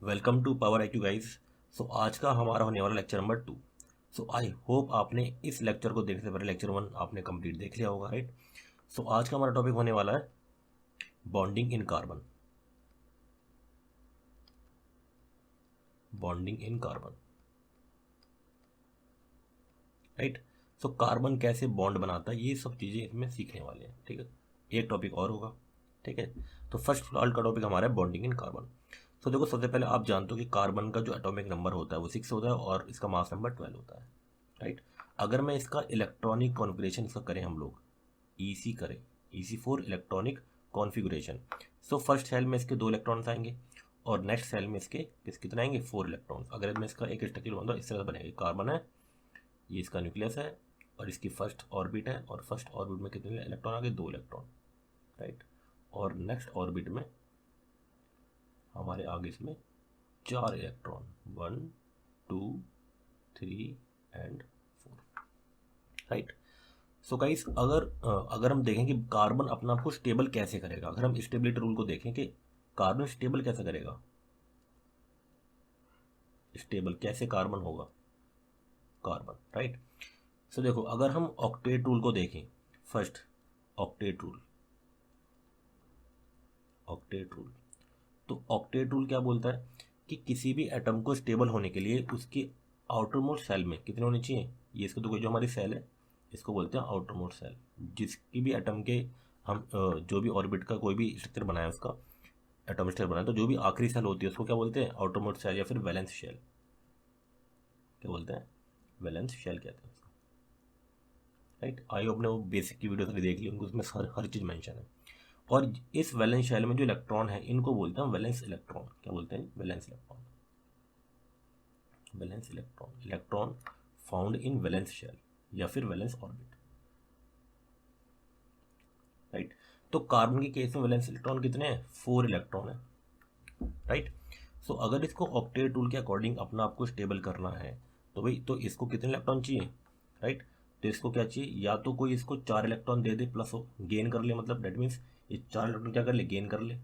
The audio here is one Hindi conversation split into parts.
Welcome to power IQ guys. So आज का हमारा होने वाला lecture number 2। So I hope आपने इस लेक्चर को देखने से पहले लेक्चर 1 आपने कंप्लीट देख लिया होगा, राइट। सो आज का हमारा टॉपिक होने वाला है bonding in carbon. Bonding in carbon, right. So carbon कैसे बॉन्ड बनाता है, ये सब चीज़ें इसमें सीखने वाले हैं, ठीक है। एक टॉपिक और होगा, ठीक है। तो फर्स्ट ऑल का टॉपिक हमारा है बॉन्डिंग इन कार्बन। तो देखो, सबसे पहले आप जानते हो कि कार्बन का जो एटॉमिक नंबर होता है वो 6 होता है और इसका मास नंबर 12 होता है, राइट। अगर मैं इसका इलेक्ट्रॉनिक कॉन्फ़िगरेशन इसका करें हम लोग, ईसी करें, EC4 electronic configuration. So first shell में इसके 2 इलेक्ट्रॉन्स आएंगे और नेक्स्ट सेल में इसके कितने आएंगे, 4 इलेक्ट्रॉन्स। अगर मैं इसका एक स्ट्रक्चर बनाऊँ तो इस तरह से बनेगा। कार्बन है, ये इसका न्यूक्लियस है और इसकी फर्स्ट ऑर्बिट है, और फर्स्ट ऑर्बिट में कितने इलेक्ट्रॉन आ गए, 2 इलेक्ट्रॉन, राइट। और नेक्स्ट ऑर्बिट में हमारे आगे इसमें 4 electron, 1 2 3 and 4, right. So guys, अगर हम देखें कि कार्बन अपने आप को स्टेबल कैसे करेगा, अगर हम स्टेबिलिटी रूल को देखें कि कार्बन स्टेबल कैसे करेगा, स्टेबल कैसे कार्बन होगा, कार्बन, राइट। सो देखो, अगर हम ऑक्टेट रूल को देखें, first octet rule, octet rule. तो ऑक्टेट रूल क्या बोलता है कि किसी भी एटम को स्टेबल होने के लिए उसकी आउटर मोस्ट सेल में कितने होने चाहिए, ये इसको तो जो हमारी सेल है इसको बोलते हैं आउटर मोस्ट सेल। जिसकी भी एटम के हम जो भी ऑर्बिट का कोई भी स्ट्रक्चर बनाया उसका एटॉमिक स्ट्रक्चर बनाया, तो जो भी आखिरी सेल होती है उसको क्या बोलते हैं, आउटर मोस्ट सेल या फिर वैलेंस शेल। क्या बोलते हैं, वैलेंस शेल कहते हैं उसको, राइट। आई होप ने वो बेसिक की वीडियो सारी देख ली, उनको उसमें हर चीज़ मेंशन है। और इस वैलेंस शेल में जो इलेक्ट्रॉन है इनको बोलते हैं वैलेंस इलेक्ट्रॉन। क्या बोलते हैं, valence electron, valence electron, electron found in valence shell या फिर वैलेंस ऑर्बिट, राइट। तो कार्बन के केस में वैलेंस इलेक्ट्रॉन कितने हैं, 4 इलेक्ट्रॉन है, राइट। सो अगर इसको ऑक्टेट रूल के अकॉर्डिंग अपना आपको स्टेबल करना है तो भाई तो इसको कितने इलेक्ट्रॉन चाहिए, राइट। तो इसको क्या चाहिए, या तो कोई इसको 4 इलेक्ट्रॉन दे दे प्लस हो, गेन कर ले, मतलब डेट मीन्स ये 4 इलेक्ट्रॉन क्या कर ले, गेन कर ले,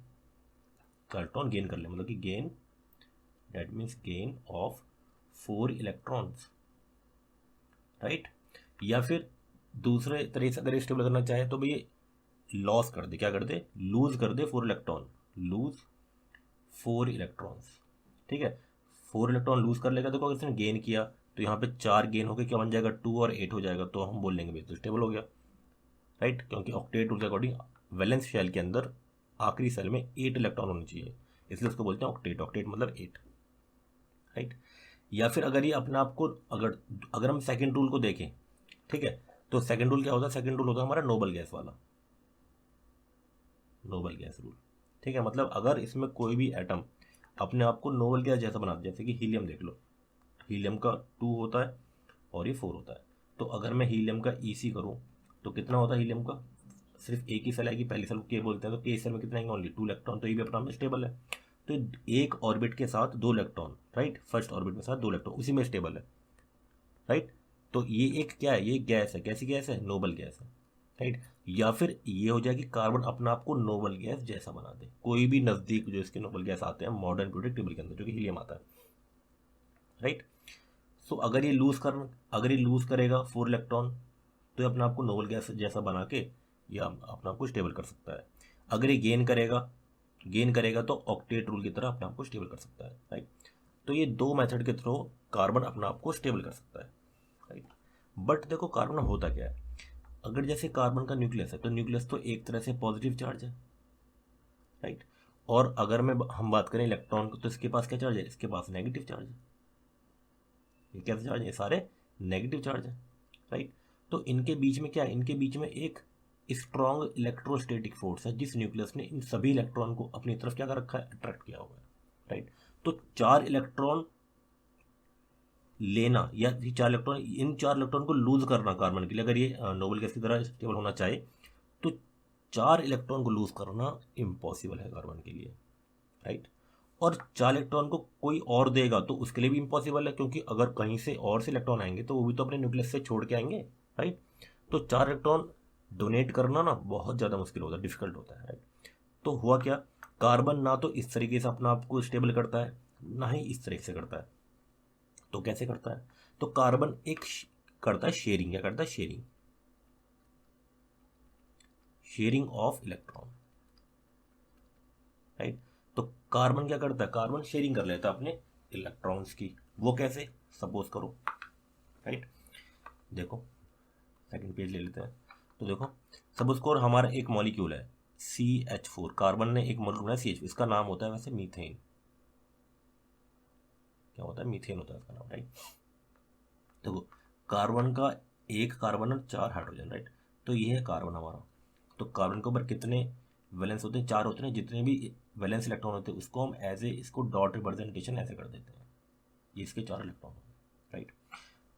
4 इलेक्ट्रॉन गेन कर ले, मतलब कि gain, that means gain of 4 electrons, right. या फिर दूसरे तरह से अगर स्टेबल करना चाहे तो भाई लॉस कर दे, क्या कर दे, लूज कर दे 4 इलेक्ट्रॉन, लूज 4 इलेक्ट्रॉन्स, ठीक है। 4 इलेक्ट्रॉन लूज कर लेगा, देखो अगर इसने गेन किया तो यहाँ पे 4 गेन होकर क्या बन जाएगा, 2 और 8 हो जाएगा, तो हम बोल लेंगे भाई तो स्टेबल हो गया, राइट। क्योंकि ऑक्टेट रूल के अकॉर्डिंग वैलेंस शेल के अंदर आखिरी सेल में 8 इलेक्ट्रॉन होने चाहिए, इसलिए उसको बोलते हैं ऑक्टेट, ऑक्टेट मतलब 8, राइट। या फिर अगर ये अपने आप को अगर अगर हम सेकंड रूल को देखें, ठीक है, तो सेकंड रूल क्या होता है, सेकंड रूल होता है हमारा नोबल गैस वाला, नोबल गैस रूल, ठीक है। मतलब अगर इसमें कोई भी एटम अपने आप को नोबल गैस जैसा बनाता, जैसे कि हीलियम देख लो, हीलियम का 2 होता है और ये 4 होता है। तो अगर मैं हीलियम का EC करूँ तो कितना होता है हीलियम का, सिर्फ एक ही सेल आएगी, पहली सेल को के बोलते हैं, तो के सेल में कितना आएंगे, ओनली 2 इलेक्ट्रॉन, तो ये भी अपना में स्टेबल है। तो एक ऑर्बिट के साथ 2 इलेक्ट्रॉन, राइट, फर्स्ट ऑर्बिट के साथ 2 इलेक्ट्रॉन उसी में स्टेबल है, राइट। तो ये एक क्या है, ये गैस है, कैसी गैस है, नोबल गैस है, राइट। या फिर ये हो जाए कि कार्बन अपने आप को नोबल गैस जैसा बना दे, कोई भी नज़दीक जो इसके नोबल गैस आते हैं मॉडर्न पीरियोडिक टेबल के अंदर, जो कि हीलियम आता है, राइट। सो अगर ये लूज करेगा 4 इलेक्ट्रॉन तो ये अपने आप को नोबल गैस जैसा बना के या अपने आप को स्टेबल कर सकता है। अगर ये गेन करेगा तो ऑक्टेट रूल की तरह अपने आप को स्टेबल कर सकता है, राइट। तो ये 2 मेथड के थ्रू कार्बन अपने आप को स्टेबल कर सकता है, राइट। बट देखो कार्बन होता क्या है, अगर जैसे कार्बन का न्यूक्लियस है तो न्यूक्लियस तो एक तरह से पॉजिटिव चार्ज है, राइट। और अगर हम बात करें इलेक्ट्रॉन को तो इसके पास क्या चार्ज है, इसके पास नेगेटिव चार्ज है। ये कैसे चार्ज है, सारे नेगेटिव चार्ज है, राइट। तो इनके बीच में क्या है, इनके बीच में एक स्ट्रॉन्ग इलेक्ट्रोस्टैटिक फोर्स है, जिस न्यूक्लियस ने इन सभी इलेक्ट्रॉन को अपनी तरफ क्या कर रखा है, अट्रैक्ट किया हुआ है, राइट। तो 4 इलेक्ट्रॉन लेना या इन 4 इलेक्ट्रॉन को लूज करना कार्बन के लिए, अगर ये नोबल गैस की तरह स्टेबल होना चाहे तो 4 इलेक्ट्रॉन को लूज करना इम्पॉसिबल है कार्बन के लिए, राइट। और 4 इलेक्ट्रॉन को कोई और देगा तो उसके लिए भी इम्पॉसिबल है, क्योंकि अगर कहीं से और से इलेक्ट्रॉन आएंगे तो वो भी तो अपने न्यूक्लियस से छोड़ के आएंगे, राइट। तो 4 इलेक्ट्रॉन डोनेट करना ना बहुत ज़्यादा मुश्किल होता है, डिफिकल्ट होता है, राइट। तो हुआ क्या, कार्बन ना तो इस तरीके से अपना आप को स्टेबल करता है, ना ही इस तरह से करता है। तो कैसे करता है? तो कार्बन एक करता है शेयरिंग। क्या करता है? Sharing, sharing of electron, right. तो कार्बन क्या करता है? कार्बन शेयरिंग कर लेता है अपने इलेक्ट्रॉन्स की। वो कैसे? सपोज करो, राइट, देखो सेकंड पेज ले लेते हैं। तो देखो सपोज करो हमारा एक मॉलिक्यूल है CH4, कार्बन ने एक मॉलिक्यूल है CH4, इसका नाम होता है वैसे मीथेन। क्या होता है? मीथेन होता है इसका नाम, राइट। देखो कार्बन का एक कार्बन और 4 हाइड्रोजन, राइट। तो ये है कार्बन हमारा। तो कार्बन के ऊपर कितने वैलेंस होते हैं? 4 होते हैं। जितने भी वैलेंस इलेक्ट्रॉन होते हैं उसको हम एज ए इसको डॉट रिप्रेजेंटेशन ऐसे कर देते हैं, ये इसके 4 इलेक्ट्रॉन होंगे, राइट।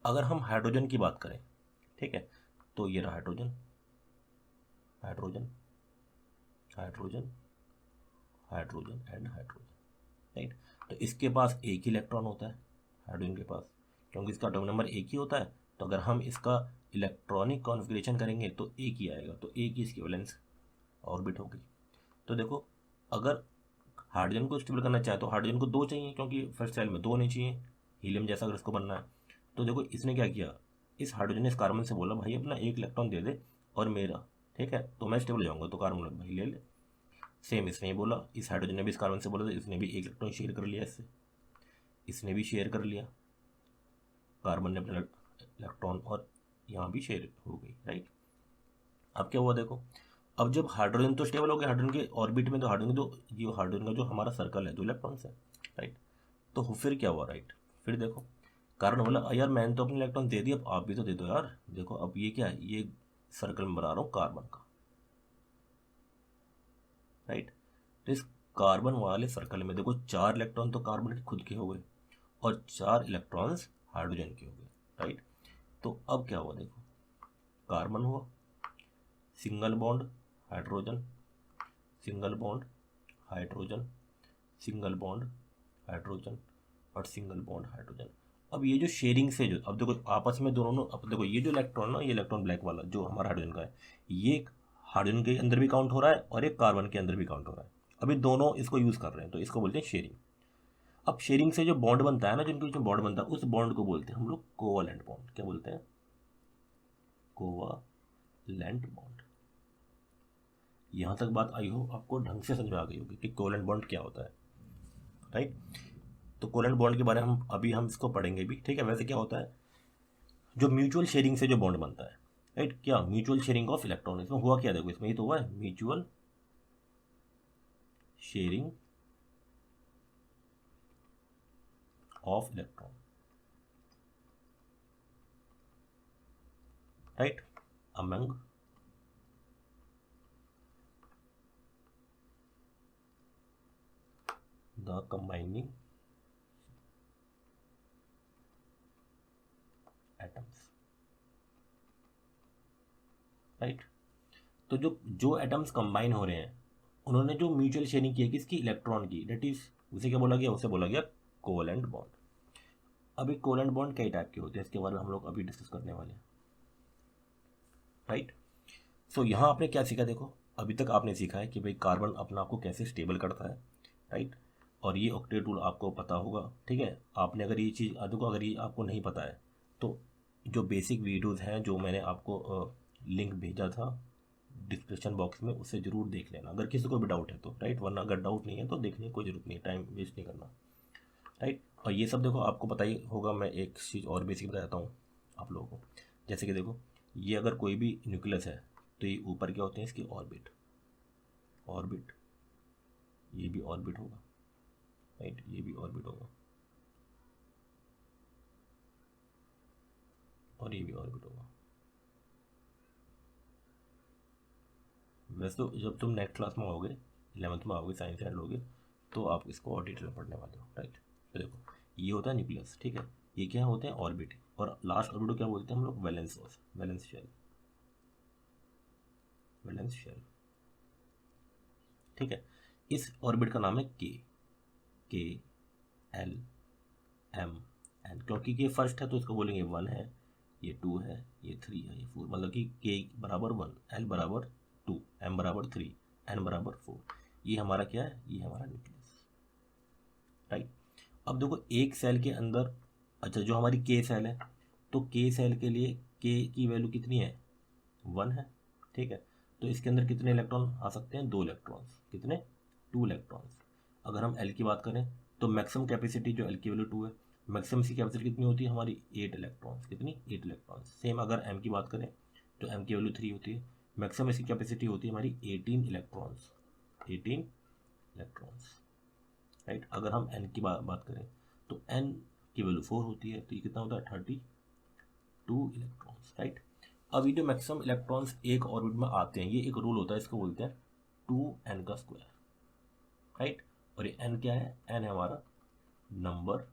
अगर हम हाइड्रोजन की बात करें, ठीक है, तो ये रहा hydrogen, hydrogen, hydrogen, hydrogen and hydrogen, right. तो इसके पास एक ही इलेक्ट्रॉन होता है हाइड्रोजन के पास, क्योंकि इसका एटॉमिक नंबर एक ही होता है। तो अगर हम इसका इलेक्ट्रॉनिक कॉन्फ़िगरेशन करेंगे तो एक ही आएगा, तो एक ही इसकी वैलेंस ऑर्बिट होगी। तो देखो अगर हाइड्रोजन को स्टेबल करना चाहे तो हाइड्रोजन को 2 चाहिए, क्योंकि फर्स्ट सेल में 2 नहीं चाहिए, हीलियम जैसा अगर इसको बनना है। तो देखो इसने क्या किया, इस हाइड्रोजन ने इस कार्बन से बोला भाई अपना एक इलेक्ट्रॉन दे दे और मेरा, ठीक है, तो मैं स्टेबल हो जाऊंगा। तो कार्बन बोला भाई ले ले। सेम इसने ही बोला, इस हाइड्रोजन ने भी इस कार्बन से बोला, तो इसने भी एक इलेक्ट्रॉन शेयर कर लिया इससे, इसने भी शेयर कर लिया, कार्बन ने अपना इलेक्ट्रॉन और यहाँ भी शेयर हो गई, राइट। अब क्या हुआ देखो, अब जब हाइड्रोजन तो स्टेबल हो गया, हाइड्रोजन के ऑर्बिट में, तो हाइड्रोजन जो ये हाइड्रोजन का जो हमारा सर्कल है 2 इलेक्ट्रॉन्स है, राइट। तो फिर क्या हुआ, राइट, फिर देखो कार्बन बोला यार मैंने तो अपने इलेक्ट्रॉन दे दिया, अब आप भी तो दे दो यार। देखो अब ये क्या है, ये सर्कल में बना रहा हूँ कार्बन का, राइट। तो इस कार्बन वाले सर्कल में देखो 4 इलेक्ट्रॉन तो कार्बन के खुद के हो गए और 4 इलेक्ट्रॉन्स हाइड्रोजन के हो गए, राइट। तो अब क्या हुआ देखो, कार्बन हुआ, single bond hydrogen, single bond hydrogen, single bond hydrogen और सिंगल बॉन्ड हाइड्रोजन। अब ये जो शेयरिंग से जो, अब देखो आपस में दोनों, अब देखो ये जो इलेक्ट्रॉन ना, ये इलेक्ट्रॉन ब्लैक वाला जो हमारा हाइड्रोजन का है, ये हाइड्रोजन के अंदर भी काउंट हो रहा है और एक कार्बन के अंदर भी काउंट हो रहा है। अभी दोनों इसको यूज़ कर रहे हैं, तो इसको बोलते हैं शेयरिंग। अब शेयरिंग से जो बॉन्ड बनता है ना, जिनके बीच में बॉन्ड बनता है, उस बॉन्ड को बोलते हैं हम लोग कोवलेंट बॉन्ड। क्या बोलते हैं? Covalent bond. यहाँ तक बात आई हो आपको ढंग से समझ में आ गई होगी कि कोवलेंट बॉन्ड क्या होता है, राइट। तो कोवलेंट बॉन्ड के बारे में हम इसको पढ़ेंगे भी, ठीक है। वैसे क्या होता है, जो म्यूचुअल शेयरिंग से जो बॉन्ड बनता है, राइट, क्या म्यूचुअल शेयरिंग ऑफ इलेक्ट्रॉन, इसमें हुआ क्या देखो, इसमें ये तो हुआ है mutual sharing of electron, right, among the combining atoms, right. तो जो जो एटम्स कंबाइन हो रहे हैं उन्होंने जो म्यूचुअल शेयरिंग की है किसकी? इलेक्ट्रॉन की, डेट इज उसे क्या बोला गया? उसे बोला गया कोवलेंट बॉन्ड। अभी कोवलेंट बॉन्ड कई टाइप के होते हैं, इसके बारे में हम लोग अभी डिस्कस करने वाले हैं, राइट। सो यहाँ आपने क्या सीखा देखो, अभी तक आपने सीखा है कि भाई कार्बन अपना आपको कैसे स्टेबल करता है, राइट। और ये ऑक्टेट रूल आपको पता होगा, ठीक है। आपने अगर ये चीज़ देखो, अगर ये आपको नहीं पता है तो जो बेसिक वीडियोज़ हैं जो मैंने आपको लिंक भेजा था डिस्क्रिप्शन बॉक्स में, उसे ज़रूर देख लेना अगर किसी को भी डाउट है तो, राइट। वरना अगर डाउट नहीं है तो देखने की कोई ज़रूरत नहीं है, टाइम वेस्ट नहीं करना, राइट। और ये सब देखो आपको पता ही होगा, मैं एक चीज़ और बेसिक बता देता हूँ आप लोगों को। जैसे कि देखो ये अगर कोई भी न्यूक्लियस है तो ये ऊपर क्या होते हैं इसकी ऑर्बिट, ऑर्बिट, ये भी ऑर्बिट होगा, राइट, ये भी ऑर्बिट होगा और ये भी ऑर्बिट होगा। वैसे तो जब तुम नेक्स्ट क्लास में आओगे, 11th में आओगे, साइंस एंड लोगे, तो आप इसको और डिटेल में पढ़ने वाले हो, राइट। तो देखो ये होता है न्यूक्लियस, ठीक है, ये क्या होते हैं? ऑर्बिट। और लास्ट ऑर्बिट को क्या बोलते हैं हम लोग? Valence source, valence shell, valence shell, ठीक है। इस ऑर्बिट का नाम है के एल एम एन, क्योंकि ये फर्स्ट है तो इसको बोलेंगे 1 है, ये 2 है, ये 3 है, ये 4, मतलब कि के बराबर 1, एल बराबर 2, एम बराबर 3, एन बराबर 4। ये हमारा क्या है? ये हमारा न्यूक्लियस, राइट। अब देखो एक सेल के अंदर, अच्छा जो हमारी के सेल है, तो के सेल के लिए के की वैल्यू कितनी है, 1 है, ठीक है। तो इसके अंदर कितने इलेक्ट्रॉन आ सकते हैं, 2 इलेक्ट्रॉन्स, कितने, 2 इलेक्ट्रॉन्स। अगर हम एल की बात करें तो मैक्सिमम कैपेसिटी जो एल की वैल्यू 2 है, मैक्सिमम की कैपेसिटी कितनी होती है हमारी, 8 इलेक्ट्रॉन्स, कितनी, 8 इलेक्ट्रॉन्स। सेम अगर एम की बात करें तो एम की वैल्यू 3 होती है, मैक्सिमम इसकी कैपेसिटी होती है हमारी 18 इलेक्ट्रॉन्स, 18 इलेक्ट्रॉन्स, राइट। अगर हम एन की बात करें तो एन की वैल्यू 4 होती है, तो ये कितना होता है, 32 इलेक्ट्रॉन्स, राइट। अब ये जो मैक्सिमम इलेक्ट्रॉन्स एक ऑर्बिट में आते हैं, ये एक रूल होता है, इसको बोलते हैं 2n का स्क्वायर, राइट। और ये n क्या है, n है हमारा नंबर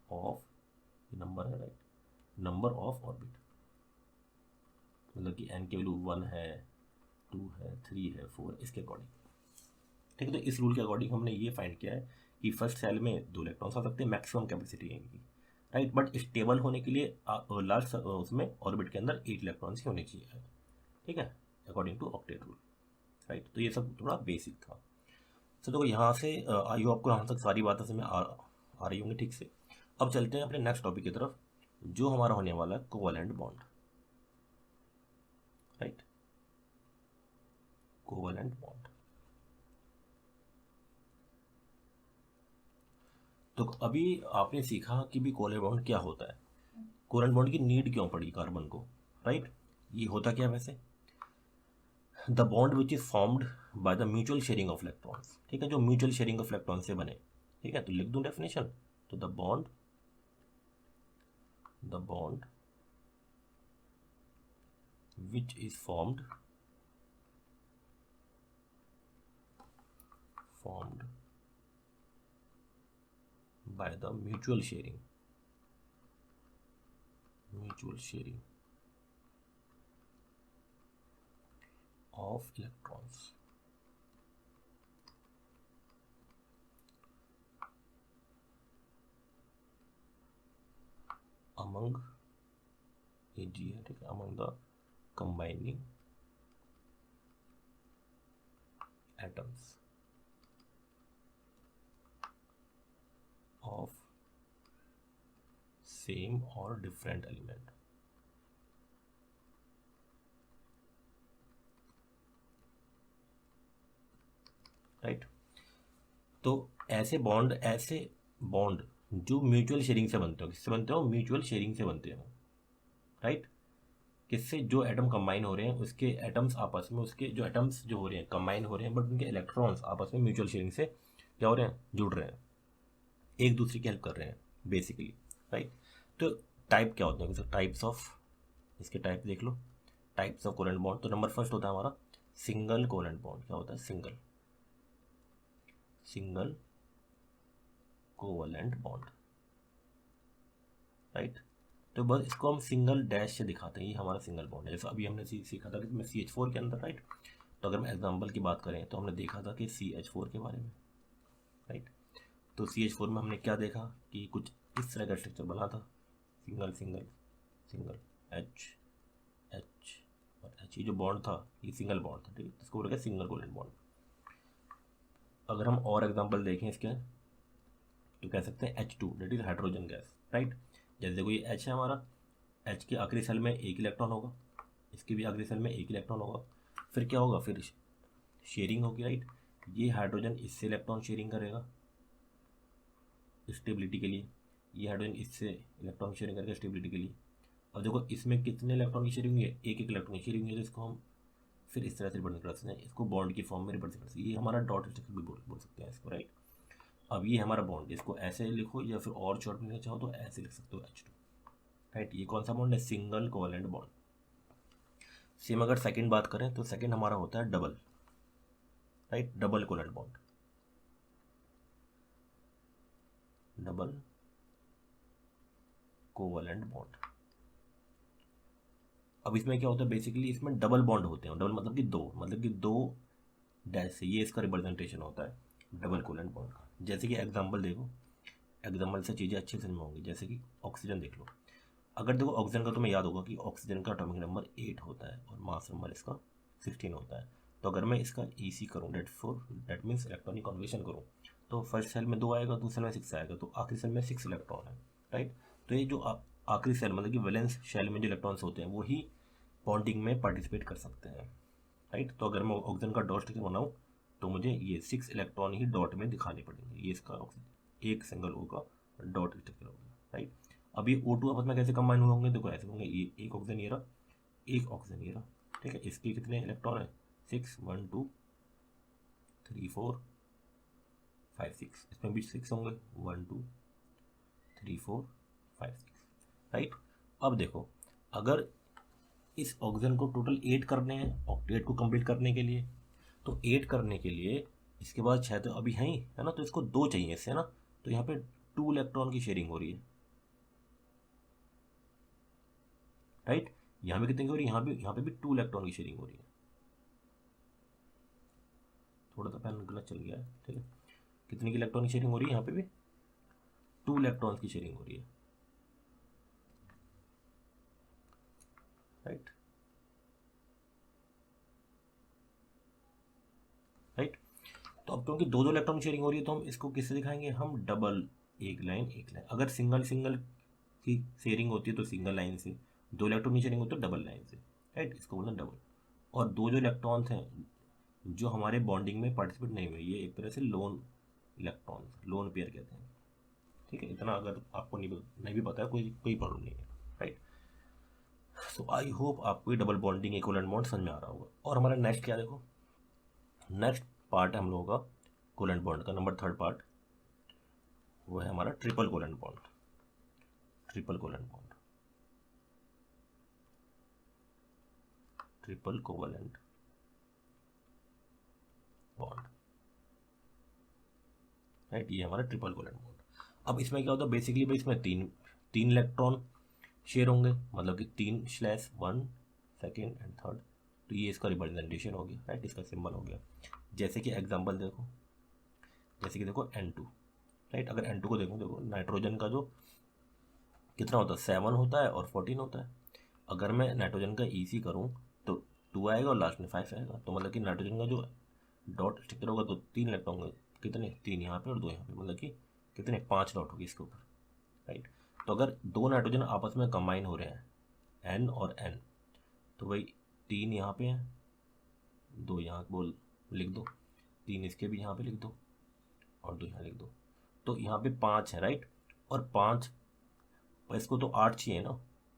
ऑफ, नंबर है, राइट, नंबर ऑफ ऑर्बिट, मतलब कि n की वैल्यू 1 है, 2 है, 3 है, 4, इसके अकॉर्डिंग, ठीक है। तो इस रूल के अकॉर्डिंग हमने ये फाइंड किया है कि फर्स्ट सेल में 2 इलेक्ट्रॉन्स आ सकते हैं, मैक्सिमम कैपेसिटी है इनकी, राइट। बट स्टेबल होने के लिए लास्ट उसमें ऑर्बिट के अंदर 8 इलेक्ट्रॉन्स ही होने चाहिए, ठीक है, according to octet rule, right. तो ये सब थोड़ा बेसिक था। तो देखो यहाँ से आई आपको यहाँ तक सारी बातें समझ आ रही होंगी ठीक से। अब चलते हैं अपने नेक्स्ट टॉपिक की तरफ, जो हमारा होने वाला है covalent bond, right, covalent bond. तो अभी आपने सीखा कि भी कोवैलेंट बॉन्ड क्या होता है, कोवैलेंट बॉन्ड की नीड क्यों पड़ी कार्बन को, राइट। ये होता क्या है वैसे, the bond which is formed by the mutual sharing of electrons, ठीक है, जो म्यूचुअल शेयरिंग ऑफ इलेक्ट्रॉन से बने, ठीक है। तो लिख दूं डेफिनेशन, तो the bond which is formed by the mutual sharing of electrons among among the combining atoms of same or different element, right. तो ऐसे बॉन्ड जो म्यूचुअल शेयरिंग से बनते हो, किससे बनते हो, म्यूचुअल शेयरिंग से बनते हो, राइट। किससे, जो एटम कंबाइन हो रहे हैं उसके एटम्स आपस में, उसके जो एटम्स जो हो रहे हैं कंबाइन हो रहे हैं, बट उनके इलेक्ट्रॉन्स आपस में म्यूचुअल शेयरिंग से क्या हो रहे हैं, जुड़ रहे हैं, एक दूसरे की हेल्प कर रहे हैं बेसिकली, राइट। तो टाइप क्या होते हैं, जैसे टाइप्स ऑफ, इसके टाइप देख लो, टाइप्स ऑफ कोवैलेंट बॉन्ड। तो नंबर फर्स्ट होता है हमारा सिंगल कोवैलेंट बॉन्ड, क्या होता है, सिंगल कोवैलेंट बॉन्ड, राइट। तो बस इसको हम सिंगल डैश से दिखाते हैं, ये हमारा सिंगल बॉन्ड है। जैसे अभी हमने सीखा था कि CH4 के अंदर, राइट। तो अगर हम एग्जांपल की बात करें तो हमने देखा था कि CH4 के बारे में, राइट। तो CH4 में हमने क्या देखा कि कुछ इस तरह का स्ट्रक्चर बना था, single single single H H और H, ये जो बॉन्ड था ये सिंगल बॉन्ड था, ठीक है, इसको बोला सिंगल कोवैलेंट बॉन्ड। अगर हम और एग्जांपल देखें इसके तो कह सकते हैं H2 that is hydrogen gas, right. जैसे देखो ये H है हमारा, H के आखिरी सेल में एक इलेक्ट्रॉन होगा, इसके भी आखिरी सेल में एक इलेक्ट्रॉन होगा, फिर क्या होगा, फिर शेयरिंग होगी, राइट। ये हाइड्रोजन इससे इलेक्ट्रॉन शेयरिंग करेगा स्टेबिलिटी के लिए, ये हाइड्रोजन इससे इलेक्ट्रॉन शेयरिंग करेगा स्टेबिलिटी के लिए। और देखो इसमें कितने इलेक्ट्रॉन की शेयरिंग हुई है, एक इलेक्ट्रॉन की शेयरिंग हुई है, तो इसको हम फिर इस तरह से रिप्रेजेंट कर सकते हैं, इसको बॉन्ड की फॉर्म में रिप्रेजेंट कर सकते हैं, ये हमारा डॉट स्ट्रक्चर भी बोल सकते हैं इसको, राइट। अब ये हमारा बॉन्ड, इसको ऐसे लिखो या फिर और शॉर्ट में लिखना चाहो तो ऐसे लिख सकते हो H2, राइट। ये कौन सा बॉन्ड है, सिंगल कोवैलेंट बॉन्ड। सेम अगर सेकंड बात करें तो सेकंड हमारा होता है double, right, double covalent bond, double covalent bond. अब इसमें क्या होता है, बेसिकली इसमें डबल बॉन्ड होते हैं, डबल मतलब कि दो डैश से, ये इसका रिप्रेजेंटेशन होता है डबल कोवैलेंट बॉन्ड का। जैसे कि एग्जांपल देखो, एग्जांपल से चीज़ें अच्छे से समझ में होंगी। जैसे कि ऑक्सीजन देख लो, अगर देखो ऑक्सीजन का तुम्हें याद होगा कि ऑक्सीजन का एटॉमिक नंबर 8 होता है और मास नंबर इसका 16 होता है। तो अगर मैं इसका EC करूँ, डेट मीन्स इलेक्ट्रॉनिक कॉन्वर्शन करूँ, तो फर्स्ट सेल में 2 आएगा, दूसरे में 6 आएगा, तो आखिरी सेल में 6 इलेक्ट्रॉन है, राइट। तो ये जो आखिरी सेल मतलब कि वैलेंस शेल में जो इलेक्ट्रॉन्स होते हैं वो ही बॉन्डिंग में पार्टिसिपेट कर सकते हैं, राइट। तो अगर मैं ऑक्सीजन का डॉट स्ट्रक्चर बनाऊँ तो मुझे ये 6 इलेक्ट्रॉन ही डॉट में दिखाने पड़ेंगे। ये इसका एक सिंगल O का डॉट स्ट्रक्चर होगा, राइट। अब ये O2 आपस में कैसे कंबाइन होंगे, देखो ऐसे होंगे, ये एक ऑक्सीजन ये रहा, एक ऑक्सीजन ये रहा, ठीक है। इसके कितने इलेक्ट्रॉन है, 6, 1 2 3 4 5 6, इसमें भी 6 होंगे, 1 2 3 4 5 6, राइट। अब देखो अगर इस ऑक्सीजन को टोटल 8 करने हैं ऑक्टेट को कंप्लीट करने के लिए, तो 8 करने के लिए इसके बाद 6 तो अभी हैं ही, है ना, तो इसको 2 चाहिए इससे, ना। तो यहाँ पे 2 इलेक्ट्रॉन की शेयरिंग हो रही है, राइट। यहाँ पे कितने की हो रही है, यहाँ पे भी 2 इलेक्ट्रॉन की शेयरिंग हो रही है। थोड़ा सा पेन गलत चल गया है, ठीक है। कितने की इलेक्ट्रॉन की शेयरिंग हो रही है, यहाँ पे भी 2 इलेक्ट्रॉन्स की शेयरिंग हो रही है, राइट, राइट। तो अब क्योंकि 2 इलेक्ट्रॉन की शेयरिंग हो रही है तो हम इसको किससे दिखाएंगे, हम डबल, एक लाइन एक लाइन। अगर सिंगल की शेयरिंग होती है तो सिंगल लाइन से, 2 इलेक्ट्रॉन की शेयरिंग होती है तो डबल लाइन से, राइट, इसको बोलना डबल। और 2 जो इलेक्ट्रॉन्स हैं जो हमारे बॉन्डिंग में पार्टिसिपेट नहीं हुए, ये एक तरह से लोन इलेक्ट्रॉन्स, लोन पेयर कहते हैं, ठीक है। इतना अगर आपको नहीं भी पता है कोई प्रॉब्लम नहीं है, राइट। सो आई होप आपको ये डबल बॉन्डिंग इक्विवेलेंट बॉन्ड समझ में आ रहा होगा। और हमारा नेक्स्ट क्या, देखो नेक्स्ट पार्ट है हम लोगों का कोवेलेंट बॉन्ड का, नंबर 3 पार्ट, वो है हमारा triple covalent bond. Triple covalent bond, triple covalent bond, right, ये हमारा ट्रिपल कोवेलेंट बॉन्ड। अब इसमें क्या होता है बेसिकली भाई, इसमें तीन इलेक्ट्रॉन शेयर होंगे, मतलब कि 3/1 सेकेंड एंड थर्ड। तो ये इसका रिप्रेजेंटेशन हो गया, राइट, इसका सिंबल हो गया। जैसे कि एग्जांपल देखो, जैसे कि देखो N2, राइट। अगर N2 को देखो नाइट्रोजन का जो कितना होता है 7 होता है और 14 होता है। अगर मैं नाइट्रोजन का EC करूँ तो 2 आएगा और लास्ट में 5 आएगा, तो मतलब कि नाइट्रोजन का जो डॉट स्ट्रक्चर होगा तो 3 इलेक्ट्रॉन होंगे, कितने, 3 यहाँ पे और 2 यहाँ पे, मतलब कि कितने, 5 डॉट होगी इसके ऊपर, राइट। तो अगर 2 नाइट्रोजन आपस में कंबाइन हो रहे हैं N और N, तो भाई 3 यहाँ पे हैं, 2 यहाँ बोल लिख दो, 3 इसके भी यहाँ पे लिख दो और 2 यहाँ लिख दो, तो यहाँ पे 5 है, राइट। और 5 इसको तो 8 चाहिए ना,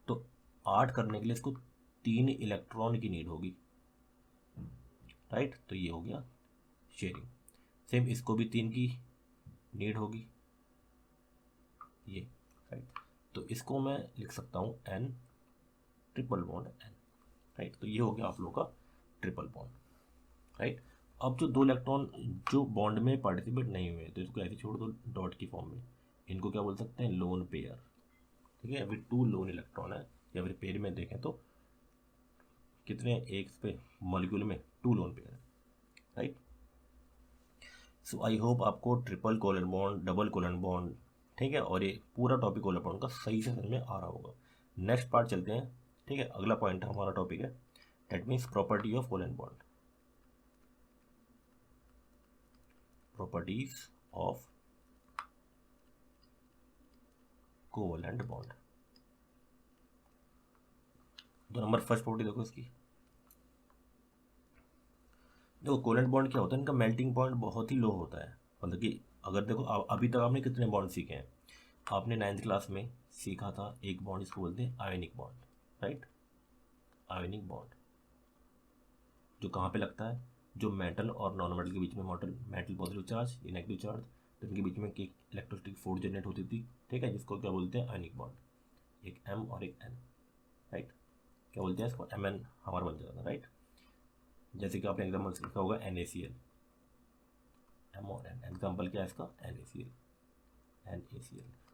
तो 8 करने के लिए इसको 3 इलेक्ट्रॉन की नीड होगी, राइट। तो ये हो गया शेयरिंग। सेम इसको भी 3 की नीड होगी, ये, राइट। तो इसको मैं लिख सकता हूँ N triple bond N, right. तो ये हो गया आप लोगों का ट्रिपल बॉन्ड, राइट। अब जो 2 इलेक्ट्रॉन जो बॉन्ड में पार्टिसिपेट नहीं हुए तो इसको ऐसे छोड़ दो डॉट की फॉर्म में, इनको क्या बोल सकते हैं, लोन पेयर, ठीक है। अभी 2 लोन इलेक्ट्रॉन है, या फिर पेयर में देखें तो कितने, एक पे मॉलिक्यूल में 2 लोन पेयर है, राइट। सो आई होप आपको triple covalent bond, double covalent bond, ठीक है, और ये पूरा टॉपिक कोवेलेंट बॉन्ड का सही से समझ में आ रहा होगा। नेक्स्ट पार्ट चलते हैं, ठीक है। अगला पॉइंट हमारा टॉपिक है that means property of covalent bond, properties of covalent bond. तो नंबर फर्स्ट प्रॉपर्टी देखो इसकी, देखो कोवेलेंट बॉन्ड क्या होता है, इनका मेल्टिंग पॉइंट बहुत ही लो होता है। मतलब कि अगर देखो अभी तक आपने कितने बॉन्ड सीखे हैं, आपने 9th क्लास में सीखा था एक बॉन्ड, इसको बोलते हैं ionic bond, right. Ionic bond जो कहाँ पे लगता है, जो मेटल और नॉन मेटल के बीच में, मेटल पॉजिटिव चार्ज, ये नेगेटिव चार्ज, तो इनके बीच में एक इलेक्ट्रोस्टैटिक फोर्स जनरेट होती थी, ठीक है, जिसको क्या बोलते हैं आयोनिक बॉन्ड, एक M और एक N, राइट। क्या बोलते हैं इसको, Mn हमारा बन जाता है, राइट। जैसे कि आपने एग्जाम्पल सीखा होगा NaCl, M और N, एग्जाम्पल क्या है इसका, NaCl।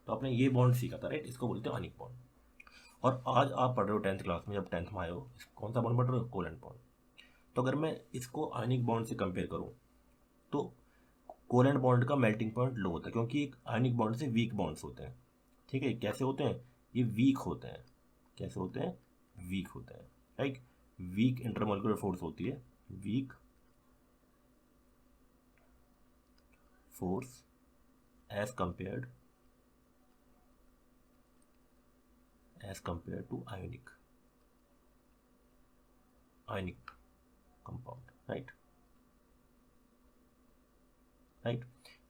तो आपने ये बॉन्ड सीखा था, राइट, इसको बोलते हैं आयोनिक बॉन्ड। और आज आप पढ़ रहे हो 10th क्लास में, जब 10th में आए हो, कौन सा बॉन्ड पढ़ रहे हो, कोवेलेंट बॉन्ड। तो अगर मैं इसको आयोनिक बॉन्ड से कंपेयर करूँ तो कोवेलेंट बॉन्ड का मेल्टिंग पॉइंट लो होता है, क्योंकि एक आयोनिक बॉन्ड से वीक बॉन्ड्स होते हैं, ठीक है। कैसे होते हैं, ये वीक होते हैं, कैसे होते हैं, वीक होते हैं, राइट। वीक इंटरमोलिकुलर फोर्स होती है, weak force as compare to ionic compound, right.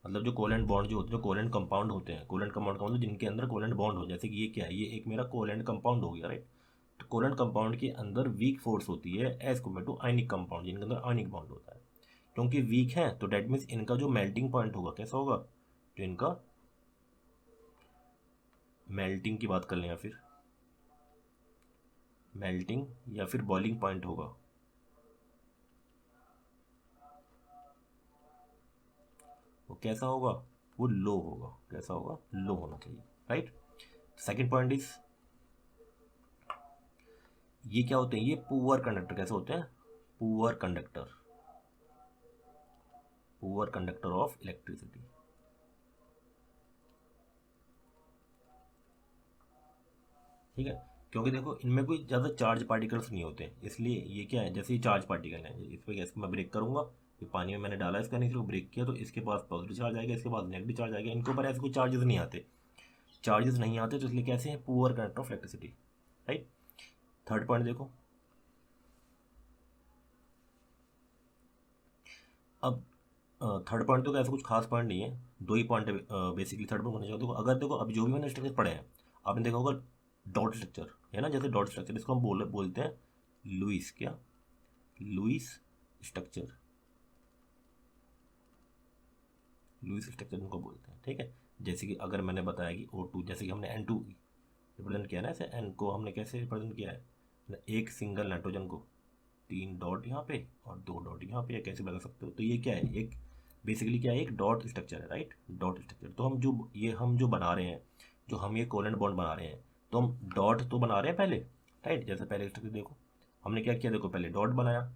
मतलब जो कोवेलेंट बॉन्ड जो होते हैं, जो कोवेलेंट कंपाउंड होते हैं, कोवेलेंट कंपाउंड का मतलब जिनके अंदर कोवेलेंट बॉन्ड हो, जैसे कि ये क्या है, ये एक मेरा कोवेलेंट कंपाउंड हो गया, राइट। तो कोवेलेंट कंपाउंड के अंदर वीक फोर्स होती है as compare to ionic compound, जिनके अंदर आयनिक बॉन्ड होता है। क्योंकि वीक है तो डेट मीन्स इनका जो मेल्टिंग पॉइंट होगा कैसा होगा, जो इनका मेल्टिंग की बात कर लें, या फिर मेल्टिंग या फिर बॉइलिंग पॉइंट होगा, वो कैसा होगा, वो लो होगा। कैसा होगा, लो होना चाहिए, राइट। सेकंड पॉइंट इज, ये क्या होते हैं, ये पुअर कंडक्टर। कैसे होते हैं, पुअर कंडक्टर ऑफ इलेक्ट्रिसिटी। ठीक है, क्योंकि देखो इनमें कोई ज़्यादा चार्ज पार्टिकल्स नहीं होते, इसलिए ये क्या है, जैसे ये चार्ज पार्टिकल है, इस पर गैस मैं ब्रेक करूंगा, ये पानी में मैंने डाला, इसका नहीं सिर्फ ब्रेक किया, तो इसके पास पॉजिटिव चार्ज आएगा, इसके पास नेगेटिव चार्ज आएगा। इनके ऊपर ऐसे कोई चार्जेस नहीं आते, तो इसलिए कैसे हैं, poor conductor of electricity, right. Third point देखो, अब थर्ड पॉइंट तो ऐसा कुछ खास पॉइंट नहीं है, दो ही पॉइंट बेसिकली थर्ड पॉइंट होना चाहिए। देखो अगर देखो अब जो भी मैंने स्ट्रक्चर पढ़े हैं, आपने देखा होगा डॉट स्ट्रक्चर है ना, जैसे डॉट स्ट्रक्चर, इसको हम बोलते हैं लुईस, क्या, लुईस स्ट्रक्चर, इनको बोलते हैं, ठीक है। जैसे कि अगर मैंने बताया कि O2, जैसे कि हमने N2 रिप्रेजेंट किया ना, ऐसे N को हमने कैसे रिप्रेजेंट किया है, एक सिंगल नाइट्रोजन को 3 डॉट यहाँ पे और 2 डॉट यहाँ पे, कैसे बता सकते हो। तो ये क्या है, एक बेसिकली क्या है, एक डॉट स्ट्रक्चर है, राइट, डॉट स्ट्रक्चर। तो हम जो बना रहे हैं, जो हम ये कोवेलेंट बॉन्ड बना रहे हैं, तो हम डॉट तो बना रहे हैं पहले, राइट। जैसे पहले स्ट्रक्चर देखो हमने क्या किया, देखो पहले डॉट बनाया,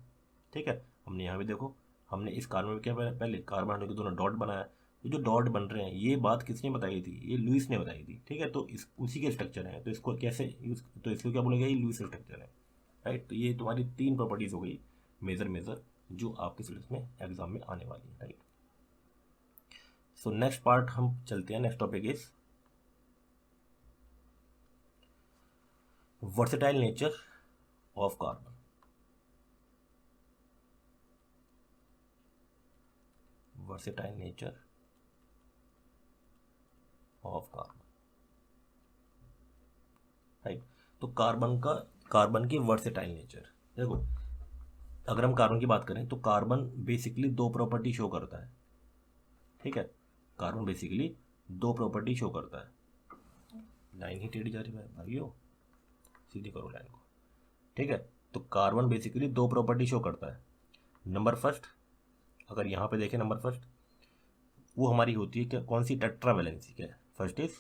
ठीक है। हमने यहाँ भी देखो, हमने इस कार्बन में क्या पहले कार्बन हाइड्रोजन के दोनों डॉट बनाया। तो जो डॉट बन रहे हैं, ये बात किसने बताई थी, ये लुईस ने बताई थी, ठीक है। तो इस उसी के स्ट्रक्चर है, तो इसको कैसे यूज, तो इसको क्या बोलेगा, ये लुईस स्ट्रक्चर है, राइट। तो ये तुम्हारी 3 प्रॉपर्टीज हो गई मेजर जो आपके सिलेबस में एग्जाम में आने वाली है, राइट। सो नेक्स्ट पार्ट हम चलते हैं, next topic is versatile nature of carbon. Versatile nature of carbon, right. तो कार्बन की वर्सेटाइल नेचर, देखो अगर हम कार्बन की बात करें तो कार्बन बेसिकली 2 प्रॉपर्टी शो करता है, ठीक है। कार्बन बेसिकली 2 प्रॉपर्टी शो करता है। लाइन ही टेढ़ी जा रही है भाइयों, सीधी करो लाइन को, ठीक है। तो कार्बन बेसिकली 2 प्रॉपर्टी शो करता है। नंबर फर्स्ट, अगर यहाँ पे देखें नंबर फर्स्ट, वो हमारी होती है क्या, कौन सी, टेट्रावैलेंसी। क्या है, first is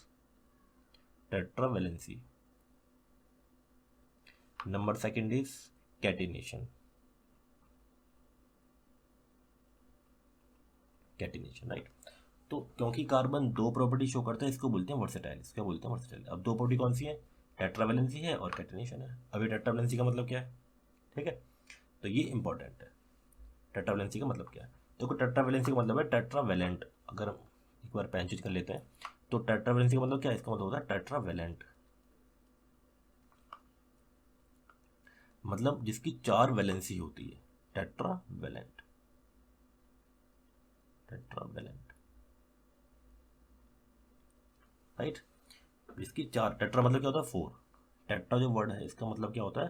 tetravalency. Number second is catenation, right. तो क्योंकि कार्बन 2 प्रॉपर्टी शो करता है, इसको बोलते हैं वर्सेटाइल, इसको बोलते हैं वर्सेटाइल। अब 2 प्रॉपर्टी कौन सी है, टेट्रावैलेंसी है और कैटिनेशन है। अभी टेट्रावैलेंसी का मतलब क्या है, ठीक है, तो ये इंपॉर्टेंट है। टेट्रावैलेंसी का मतलब क्या है, देखो टेट्रावैलेंसी का मतलब है टेट्रावैलेंट। अगर हम एक बार पेन चेंज कर लेते हैं, तो टेट्रावैलेंसी का मतलब क्या है, इसका मतलब होता है टेट्रावैलेंट, मतलब जिसकी 4 वैलेंसी होती है, टेट्रावैलेंट, राइट। इसकी 4, टेट्रा मतलब क्या होता है, 4। टेट्रा जो वर्ड है इसका मतलब क्या होता है,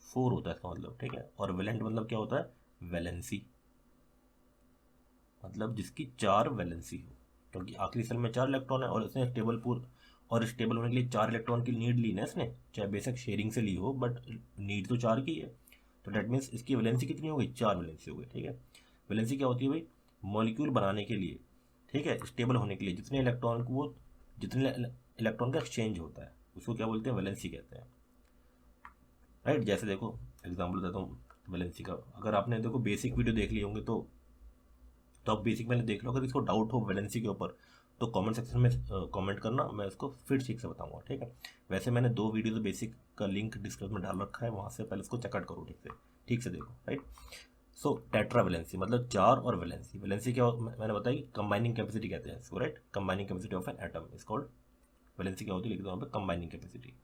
4 होता है इसका मतलब, ठीक है। और वैलेंट मतलब क्या होता है, वैलेंसी, मतलब जिसकी 4 वैलेंसी हो, क्योंकि आखिरी सेल में 4 इलेक्ट्रॉन है और इसने स्टेबल पूल, और स्टेबल होने के लिए 4 इलेक्ट्रॉन की नीड ली ना इसने, चाहे बेशक शेयरिंग से ली हो, बट नीड तो 4 की है। तो डेट मीन्स इसकी वैलेंसी कितनी हो गई, 4 वैलेंसी हो गई, ठीक है। वैलेंसी क्या होती है भाई, मॉलिक्यूल बनाने के लिए, ठीक है, स्टेबल होने के लिए जितने इलेक्ट्रॉन का एक्सचेंज होता है, उसको क्या बोलते हैं, वैलेंसी कहते हैं, राइट। जैसे देखो एग्जाम्पल देता हूँ वैलेंसी का, अगर आपने देखो बेसिक वीडियो देख लिए होंगे तो आप बेसिक मैंने देख लो। अगर इसको डाउट हो वैलेंसी के ऊपर तो कमेंट सेक्शन में कमेंट करना, मैं उसको फिर ठीक से बताऊंगा, ठीक है। वैसे मैंने 2 वीडियो बेसिक का लिंक डिस्क्रिप्शन में डाल रखा है, वहाँ से पहले उसको चेकआउट करो, ठीक से देखो, राइट। सो टेट्रा वैलेंसी मतलब 4 और वैलेंसी। वैलेंसी क्या मैंने बताया कि कंबाइनिंग कैपेसिटी कहते हैं इसको, right. Combining capacity of an atom is called valency. क्या होती है लिख दो यहाँ पे, कंबाइनिंग कैपेसिटी।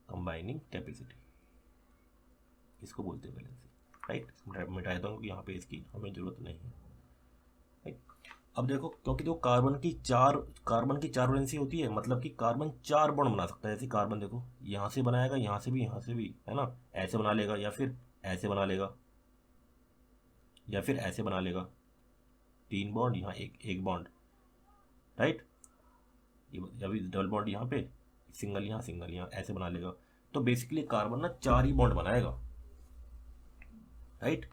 कंबाइनिंग कैपेसिटी इसको बोलते हैं वैलेंसी, राइट। मिटा देता हूँ कि यहाँ पे इसकी हमें जरूरत नहीं है, राइट। अब देखो, क्योंकि देखो कार्बन की चार वैलेंसी होती है, मतलब कि कार्बन 4 बॉन्ड बना सकता है। जैसे कार्बन देखो यहाँ से बनाएगा, यहाँ से भी, है ना, ऐसे बना लेगा, या फिर ऐसे बना लेगा, या फिर ऐसे बना लेगा। 3 बॉन्ड यहाँ, एक बॉन्ड, राइट। ये अभी डबल बॉन्ड यहाँ पे, सिंगल यहाँ ऐसे बना लेगा। तो बेसिकली कार्बन ना 4 ही बॉन्ड बनाएगा, राइट।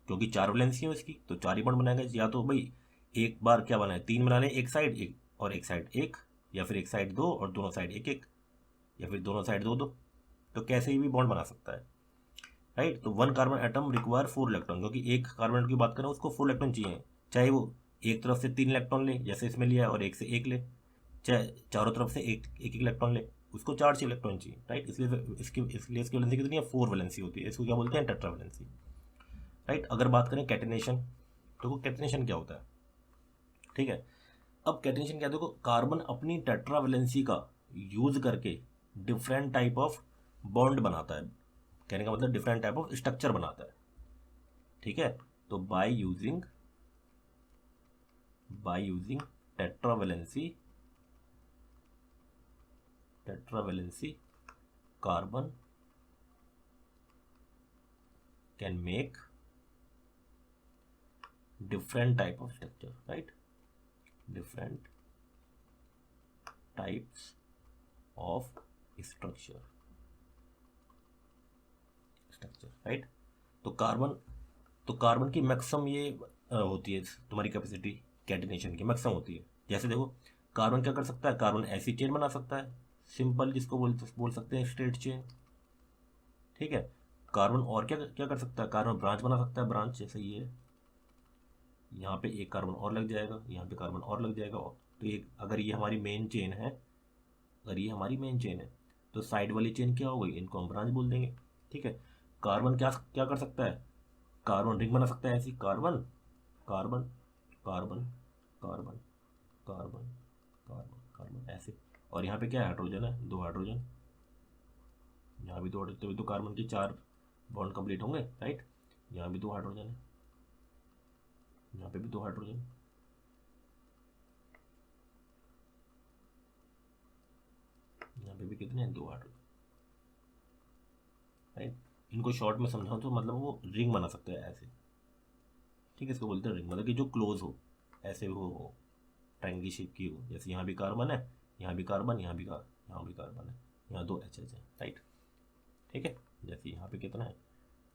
क्योंकि 4 वैलेंसी है इसकी, तो 4 ही बॉन्ड बनाएगा। या तो भाई एक बार क्या बनाए, 3 बना ले, एक साइड एक और एक साइड एक, या फिर एक साइड 2 और दोनों साइड एक एक, या फिर दोनों साइड 2 2। तो कैसे ही भी बॉन्ड बना सकता है, राइट। तो 1 कार्बन एटम रिक्वायर 4 इलेक्ट्रॉन, क्योंकि एक कार्बन की बात करें उसको 4 इलेक्ट्रॉन चाहिए। चाहे वो एक तरफ से 3 इलेक्ट्रॉन ले जैसे इसमें लिया, और एक से एक ले, चाहे चारों तरफ से एक एक इलेक्ट्रॉन ले, उसको 4 इलेक्ट्रॉन चाहिए, राइट। इसलिए इसकी वैलेंसी कितनी है, 4 वैलेंसी होती है। इसको क्या बोलते हैं, टेट्रा वैलेंसी, राइट। अगर बात करें कैटेनेशन, तो कैटेनेशन क्या होता है, ठीक है। अब कैटेनेशन क्या, देखो कार्बन अपनी टेट्रा वैलेंसी का यूज करके डिफरेंट टाइप ऑफ बॉन्ड बनाता है। कहने का मतलब डिफरेंट टाइप ऑफ स्ट्रक्चर बनाता है, ठीक है। तो by using tetra valency carbon can make different type of structure, right? Different types of structure, right? तो कार्बन की मैक्सिमम ये होती है तुम्हारी कैपेसिटी कैटेनेशन की मैक्सिमम होती है। जैसे देखो कार्बन क्या कर सकता है, कार्बन ऐसी चेन बना सकता है सिंपल, जिसको बोल सकते हैं स्ट्रेट चेन, ठीक है। कार्बन और क्या कर सकता है, कार्बन ब्रांच बना सकता है, ब्रांच जैसे ये यहाँ पे एक कार्बन और लग जाएगा, यहाँ पे कार्बन और लग जाएगा। तो एक अगर ये हमारी मेन चेन है, तो साइड वाली चेन क्या हो गई, इनको हम ब्रांच बोल देंगे, ठीक है। कार्बन क्या कर सकता है, कार्बन रिंग बना सकता है ऐसी, carbon carbon carbon carbon carbon carbon carbon ऐसे। और यहाँ पे क्या है, हाइड्रोजन है, 2 हाइड्रोजन, यहाँ भी 2 हाइड्रोजन, तो कार्बन के 4 बॉन्ड कंप्लीट होंगे, राइट। यहाँ भी 2 हाइड्रोजन है, यहाँ पे भी 2 हाइड्रोजन, यहाँ पे भी कितने हैं, 2 हाइड्रोजन, राइट। इनको शॉर्ट में समझाऊं तो मतलब वो रिंग बना सकते हैं ऐसे, ठीक है। इसको बोलते हैं रिंग, मतलब कि जो क्लोज हो, ऐसे हो, ट्रायंगल शेप की हो। जैसे यहाँ भी कार्बन है, यहाँ भी कार्बन, यहाँ भी कार्बन है, यहाँ 2 H है, राइट, ठीक है। जैसे यहाँ पे कितना है,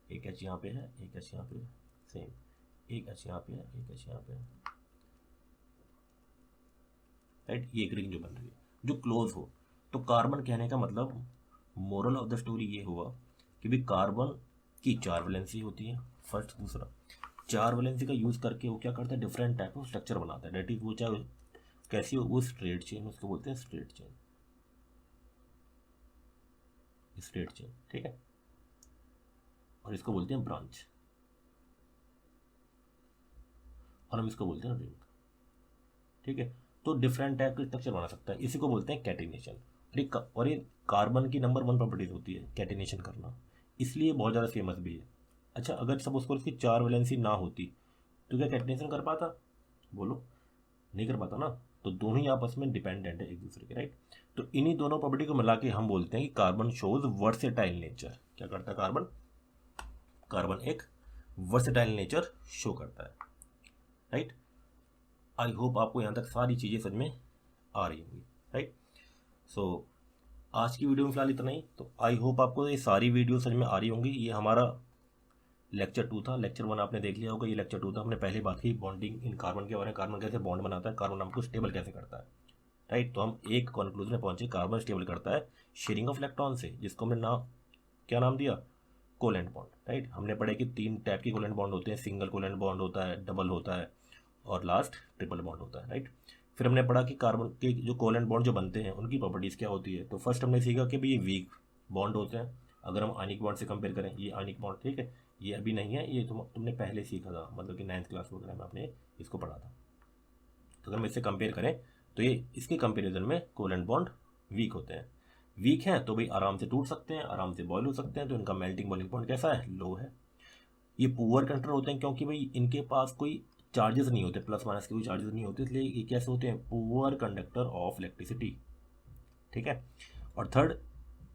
एक H यहाँ पे है, एक H यहाँ पे है, सेम एक H यहाँ पे है, एक H यहाँ पे है, राइट। ये एक रिंग जो बन रही है जो क्लोज हो। तो कार्बन कहने का मतलब, मोरल ऑफ द स्टोरी ये हुआ कि भी कार्बन की 4 वैलेंसी होती है फर्स्ट। दूसरा 4 वैलेंसी का यूज़ करके वो क्या करता है, डिफरेंट टाइप ऑफ स्ट्रक्चर बनाता है। डेट इज वो चाहे कैसी हो, वो स्ट्रेट चेन, उसको बोलते हैं स्ट्रेट चेन, ठीक है। और इसको बोलते हैं ब्रांच, और हम इसको बोलते हैं रिंग, ठीक है। तो डिफरेंट टाइप के स्ट्रक्चर बना सकता है, इसी को बोलते हैं कैटिनेशन। और ये कार्बन की नंबर 1 प्रॉपर्टीज होती है कैटिनेशन करना, इसलिए बहुत ज़्यादा फेमस भी है। अच्छा, अगर सपोज को इसकी 4 वैलेंसी ना होती तो क्या कैटिनेशन कर पाता, बोलो, नहीं कर पाता ना। तो दोनों ही आपस में डिपेंडेंट है एक दूसरे के, राइट। तो इन्हीं दोनों प्रॉपर्टी को मिला के हम बोलते हैं कि कार्बन शोज वर्सेटाइल नेचर। क्या करता है कार्बन एक वर्सेटाइल नेचर शो करता है, राइट। आई होप आपको यहाँ तक सारी चीज़ें समझ में आ रही होंगी, राइट। सो आज की वीडियो में फिलहाल इतना ही। तो आई होप आपको ये सारी वीडियो समझ में आ रही होंगी। ये हमारा लेक्चर 2 था, लेक्चर 1 आपने देख लिया होगा, ये लेक्चर 2 था। हमने पहले बात की बॉन्डिंग इन कार्बन के बारे में, कार्बन कैसे बॉन्ड बनाता है, कार्बन हमको स्टेबल कैसे करता है, राइट। तो हम एक कंक्लूजन में पहुंचे, कार्बन स्टेबल करता है शेयरिंग ऑफ इलेक्ट्रॉन से, जिसको हमने क्या नाम दिया, कोवेलेंट बॉन्ड, राइट। हमने पढ़ा कि 3 टाइप के कोवेलेंट बॉन्ड होते हैं, सिंगल कोवेलेंट बॉन्ड होता है, डबल होता है, और लास्ट ट्रिपल बॉन्ड होता है, राइट। फिर हमने पढ़ा कि कार्बन के जो कोवेलेंट बॉन्ड जो बनते हैं उनकी प्रॉपर्टीज़ क्या होती है। तो फर्स्ट हमने सीखा कि भाई ये वीक बॉन्ड होते हैं, अगर हम आनिक बॉन्ड से कंपेयर करें, ये आनिक बॉन्ड, ठीक है, ये अभी नहीं है, ये तुमने पहले सीखा था, मतलब कि 9th क्लास वगैरह में आपने इसको पढ़ा था। तो अगर हम इससे कंपेयर करें तो ये इसके कंपेरिजन में कोवेलेंट बॉन्ड वीक होते हैं। वीक हैं तो भाई आराम से टूट सकते हैं, आराम से बॉयल हो सकते हैं, तो इनका मेल्टिंग बॉइलिंग पॉइंट कैसा है, लो है। ये पुअर कंडक्टर होते हैं क्योंकि भाई इनके पास कोई चार्जेस नहीं होते, प्लस माइनस के कोई चार्जेस नहीं होते, इसलिए ये कैसे होते हैं, पुअर कंडक्टर ऑफ इलेक्ट्रिसिटी, ठीक है। और थर्ड,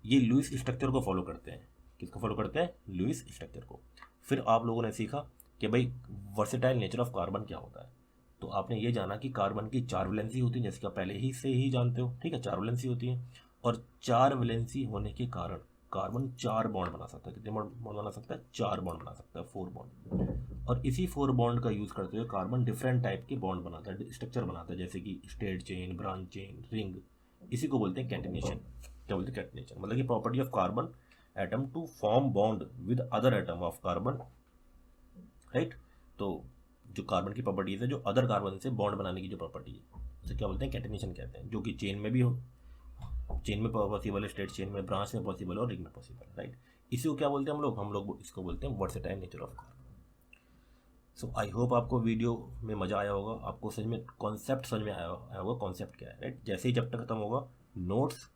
ये लुईस स्ट्रक्चर को फॉलो करते हैं। किसको फॉलो करते हैं, लुईस स्ट्रक्चर को। फिर आप लोगों ने सीखा कि भाई वर्सेटाइल नेचर ऑफ कार्बन क्या होता है। तो आपने ये जाना कि कार्बन की 4 वैलेंसी होती है, जैसे कि आप पहले ही से ही जानते हो, ठीक है, 4 वैलेंसी होती है। और 4 वैलेंसी होने के कारण कार्बन 4 बॉन्ड बना सकता है। कितने बॉन्ड बना सकता है, 4 बॉन्ड बना सकता है, 4 बॉन्ड। और इसी 4 बॉन्ड का यूज़ करते हुए कार्बन डिफरेंट टाइप के बॉन्ड बनाता है, स्ट्रक्चर बनाता है, जैसे कि straight chain, branch chain, ring. इसी को बोलते हैं कैटेनेशन। क्या बोलते हैं, कैटेनेशन, मतलब कि property of carbon atom to form bond with other atom of carbon, right. तो जो कार्बन की प्रॉपर्टीज है, जो अदर कार्बन से बॉन्ड बनाने की जो प्रॉपर्टी है, उसे क्या बोलते हैं, कैटेनेशन कहते हैं, जो कि चेन में भी हो, चेन में पॉसिबल है, स्ट्रेट चेन में, ब्रांच में पॉसिबल है और रिंग में पॉसिबल है, राइट। इसी को क्या बोलते हैं हम लोग इसको बोलते हैं versatile nature of carbon. So I hope आपको वीडियो में मज़ा आया होगा, आपको समझ में कॉन्सेप्ट समझ में आया होगा, कॉन्सेप्ट क्या है, राइट। जैसे ही चैप्टर खत्म होगा, नोट्स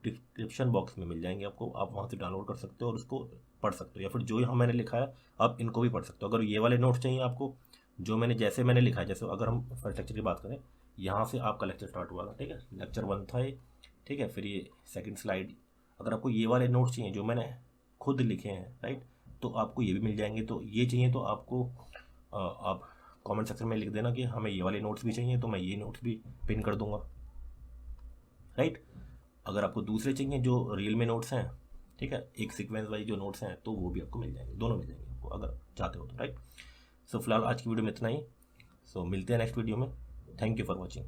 डिस्क्रिप्शन बॉक्स में मिल जाएंगे आपको, आप वहाँ से डाउनलोड कर सकते हो और उसको पढ़ सकते हो, या फिर जो यहाँ मैंने लिखा है आप इनको भी पढ़ सकते हो। अगर ये वाले नोट्स चाहिए आपको, जो जैसे मैंने लिखा है, जैसे अगर हम फर्स्ट लेक्चर की बात करें, यहाँ से आपका लेक्चर स्टार्ट हुआ था, ठीक है, लेक्चर 1 था ये, ठीक है। फिर ये सेकंड स्लाइड, अगर आपको ये वाले नोट्स चाहिए जो मैंने खुद लिखे हैं, राइट, तो आपको ये भी मिल जाएंगे। तो ये चाहिए तो आपको आप कमेंट सेक्शन में लिख देना कि हमें ये वाले नोट्स भी चाहिए, तो मैं ये नोट्स भी पिन कर दूंगा, राइट। अगर आपको दूसरे चाहिए जो रियल में नोट्स हैं, ठीक है, एक सीक्वेंस वाइज जो नोट्स हैं, तो वो भी आपको मिल जाएंगे, दोनों मिल जाएंगे आपको अगर चाहते हो तो, राइट। सो फिलहाल आज की वीडियो में इतना ही। सो मिलते हैं नेक्स्ट वीडियो में। Thank you for watching.